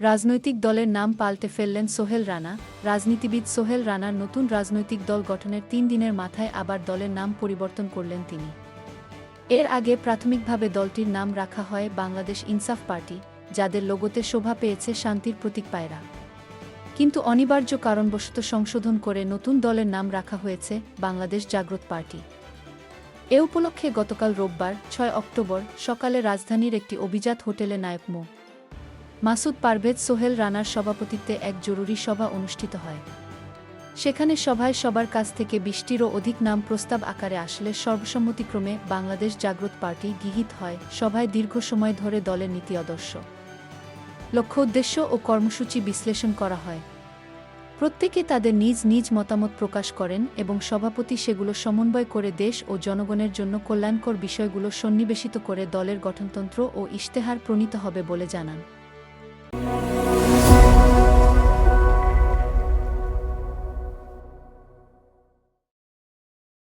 রাজনৈতিক দলের নাম পাল্টে ফেললেন সোহেল রানা। রাজনীতিবিদ সোহেল রানার নতুন রাজনৈতিক দল গঠনের ৩ দিনের মাথায় আবার দলের নাম পরিবর্তন করলেন তিনি। এর আগে প্রাথমিকভাবে দলটির নাম রাখা হয় বাংলাদেশ ইনসাফ পার্টি, যাদের লোগোতে শোভা পেয়েছে শান্তির প্রতীক পায়রা। কিন্তু অনিবার্য কারণবশত সংশোধন করে নতুন দলের নাম রাখা হয়েছে বাংলাদেশ জাগ্রত পার্টি। এ উপলক্ষে গতকাল রোববার ৬ অক্টোবর সকালে রাজধানীর একটি অভিজাত হোটেলে নায়ক মো. মাসুদ পারভেজ সোহেল রানার সভাপতিত্বে এক জরুরি সভা অনুষ্ঠিত হয়। সেখানে সভায় সবার কাছ থেকে ২০টিরও অধিক নাম প্রস্তাব আকারে আসলে সর্বসম্মতিক্রমে বাংলাদেশ জাগ্রত পার্টি গৃহীত হয়। সভায় দীর্ঘ সময় ধরে দলের নীতি আদর্শ, লক্ষ্য উদ্দেশ্য ও কর্মসূচি বিশ্লেষণ করা হয়। প্রত্যেকে তাদের নিজ নিজ মতামত প্রকাশ করেন এবং সভাপতি সেগুলো সমন্বয় করে দেশ ও জনগণের জন্য কল্যাণকর বিষয়গুলো সন্নিবেশিত করে দলের গঠনতন্ত্র ও ইশতেহার প্রণীত হবে বলে জানান।